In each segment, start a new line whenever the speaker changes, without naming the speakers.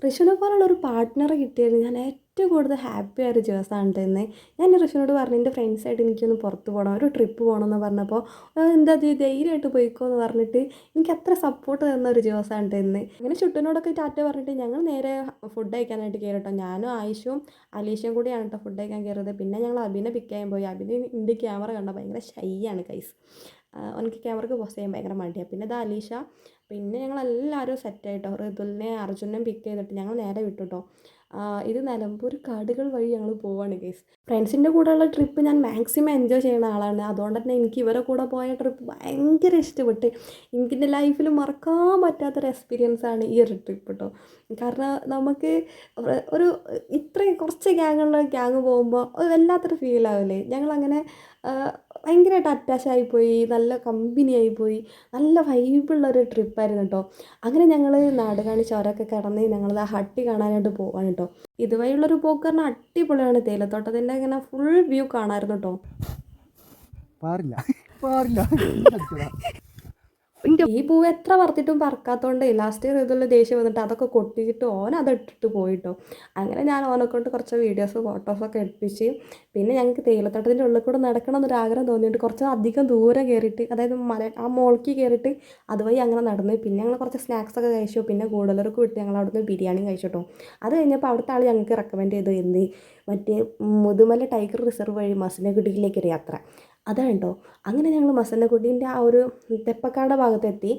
ഋഷുവിനെ പോലുള്ള ഒരു പാർട്ട്ണറെ കിട്ടിയത് ഞാൻ ഏറ്റവും കൂടുതൽ ഹാപ്പി ആയ ഒരു ദിവസമാണ് ഇന്ന്. ഞാൻ ഋഷുവിനോട് പറഞ്ഞു എൻ്റെ ഫ്രണ്ട്സായിട്ട് എനിക്കൊന്ന് പുറത്ത് പോകണം, ഒരു ട്രിപ്പ് പോകണം എന്ന് പറഞ്ഞപ്പോൾ എന്താ ധൈര്യമായിട്ട് പോയിക്കോ എന്ന് പറഞ്ഞിട്ട് എനിക്ക് അത്ര സപ്പോർട്ട് തന്ന ഒരു ദിവസമാണ് ഇന്ന്. അങ്ങനെ ചുട്ടിനോടൊക്കെ ടാറ്റ പറഞ്ഞിട്ട് ഞങ്ങൾ നേരെ ഫുഡ് കഴിക്കാനായിട്ട് കയറി കേട്ടോ. ഞാനും ആയിഷും അലീഷയും കൂടിയാണ് കേട്ടോ ഫുഡ് കഴിക്കാൻ കയറിയത്. പിന്നെ ഞങ്ങൾ അഭിനെ പിക്ക് ചെയ്യാൻ പോയി. അഭിന് എൻ്റെ ക്യാമറ കണ്ട ഭയങ്കര ഷൈ ആണ് കൈസ്. എനിക്ക് ക്യാമറയ്ക്ക് പോസ്റ്റ് ചെയ്യാൻ ഭയങ്കര മടിയാണ്. പിന്നെ ഇത് അലീഷ, പിന്നെ ഞങ്ങളെല്ലാവരും സെറ്റായിട്ടോ. ഋതുലിനെ അർജുനെ പിക്ക് ചെയ്തിട്ട് ഞങ്ങൾ നേരെ വിട്ടു കേട്ടോ. ഇത് നിലമ്പൂർ കാടുകൾ വഴി ഞങ്ങൾ പോവാണ് ഗൈസ്. ഫ്രണ്ട്സിൻ്റെ കൂടെയുള്ള ട്രിപ്പ് ഞാൻ മാക്സിമം എൻജോയ് ചെയ്യുന്ന ആളാണ്. അതുകൊണ്ട് തന്നെ എനിക്ക് ഇവരെ കൂടെ പോയ ട്രിപ്പ് ഭയങ്കര ഇഷ്ടപ്പെട്ട്. എനിക്കെൻ്റെ ലൈഫിൽ മറക്കാൻ പറ്റാത്തൊരു എക്സ്പീരിയൻസ് ആണ് ഈ ഒരു ട്രിപ്പ് കേട്ടോ. കാരണം നമുക്ക് ഒരു ഇത്രയും കുറച്ച് ഗ്യാങ് പോകുമ്പോൾ ഒരു വല്ലാത്തൊരു ഫീലാവില്ലേ. ഞങ്ങളങ്ങനെ ഭയങ്കരമായിട്ട് അറ്റാച്ച് ആയിപ്പോയി, നല്ല കമ്പനി ആയിപ്പോയി, നല്ല വൈബുള്ളൊരു ട്രിപ്പായിരുന്നു കേട്ടോ. അങ്ങനെ ഞങ്ങൾ നാടുകാണി ചുരമൊക്കെ കടന്ന് ഞങ്ങൾ ആ ഹട്ടി കാണാനായിട്ട് പോവാണ് കേട്ടോ. ഇതുവഴിയുള്ളൊരു പോക്ക് പറഞ്ഞാൽ അടിപൊളിയാണ്. തേയിലത്തോട്ടത്തിൻ്റെ ഇങ്ങനെ ഫുൾ വ്യൂ കാണാമായിരുന്നു കേട്ടോ.
പാറില്ല പാറില്ല
ഈ പൂവ് എത്ര വറുത്തിട്ടും പറക്കാത്തതുകൊണ്ട് ലാസ്റ്റ് ഇതുള്ള ദേഷ്യം വന്നിട്ട് അതൊക്കെ കൊട്ടിയിട്ട് ഓൻ അത് ഇട്ടിട്ട് പോയിട്ടോ. അങ്ങനെ ഞാൻ ഓനെ കൊണ്ട് കുറച്ച് വീഡിയോസ് ഫോട്ടോസൊക്കെ എടുപ്പിച്ച് പിന്നെ ഞങ്ങൾക്ക് തേയിലത്തോട്ടത്തിൻ്റെ ഉള്ളിൽ കൂടെ നടക്കണം എന്നൊരു ആഗ്രഹം തോന്നിയിട്ട് കുറച്ച് അധികം ദൂരം കയറിയിട്ട്, അതായത് ആ മോൾക്ക് കയറിയിട്ട് അതുവഴി അങ്ങനെ നടന്ന് പിന്നെ ഞങ്ങൾ കുറച്ച് സ്നാക്സൊക്കെ കഴിച്ചു. പിന്നെ കൂടുതലർക്ക് വിട്ട് ഞങ്ങൾ അവിടുന്ന് ബിരിയാണി കഴിച്ചിട്ടോ. അത് കഴിഞ്ഞപ്പോൾ അവിടുത്തെ ആൾ ഞങ്ങൾക്ക് റെക്കമെൻഡ് ചെയ്തു എന്ത് മറ്റേ മുതുമല ടൈഗർ റിസർവ് വഴി മസനഗുഡിയിലേക്കൊരു യാത്ര. അതാണ് കേട്ടോ. അങ്ങനെ ഞങ്ങൾ മസനഗുഡീൻ്റെ ആ ഒരു തെപ്പക്കാട് ഭാഗത്തെത്തി.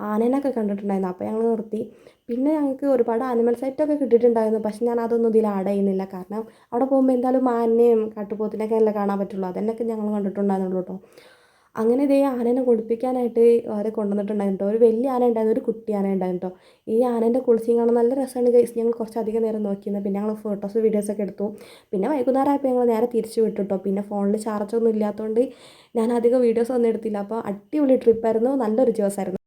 ആനേനൊക്കെ കണ്ടിട്ടുണ്ടായിരുന്നു. അപ്പോൾ ഞങ്ങൾ നിർത്തി. പിന്നെ ഞങ്ങൾക്ക് ഒരുപാട് ആനിമൽ സൈറ്റൊക്കെ കിട്ടിയിട്ടുണ്ടായിരുന്നു. പക്ഷെ ഞാൻ അതൊന്നും ഇതിൽ ആഡ് ചെയ്യുന്നില്ല. കാരണം അവിടെ പോകുമ്പോൾ എന്തായാലും ആനയും കാട്ടുപോത്തിനൊക്കെ അല്ലേ കാണാൻ പറ്റുള്ളൂ. അതന്നെയൊക്കെ ഞങ്ങൾ കണ്ടിട്ടുണ്ടായിരുന്നുള്ളൂ കേട്ടോ. അങ്ങനെ ഇതേ ആനേനെ കുളിപ്പിക്കാനായിട്ട് അവരെ കൊണ്ടുവന്നിട്ടുണ്ടായിരുന്നു കേട്ടോ. ഒരു വലിയ ആന ഉണ്ടായിരുന്നു, ഒരു കുട്ടി ആന ഉണ്ടായിരുന്നു കേട്ടോ. ഈ ആനേൻ്റെ കുളിച്ചിയും കാണാൻ നല്ല രസമാണ് ഗൈസ്. ഞങ്ങൾ കുറച്ചധികം നേരം നോക്കിയിരുന്നു. പിന്നെ ഞങ്ങൾ ഫോട്ടോസ് വീഡിയോസൊക്കെ എടുത്തു. പിന്നെ വൈകുന്നേരം ആയപ്പോൾ ഞങ്ങൾ നേരെ തിരിച്ചു വിട്ടു കേട്ടോ. പിന്നെ ഫോണിൽ ചാർജൊന്നും ഇല്ലാത്തതുകൊണ്ട് ഞാൻ അധികം വീഡിയോസ് ഒന്നും എടുത്തില്ല. അപ്പോൾ അടിപൊളി ട്രിപ്പായിരുന്നു, നല്ലൊരു ദിവസമായിരുന്നു.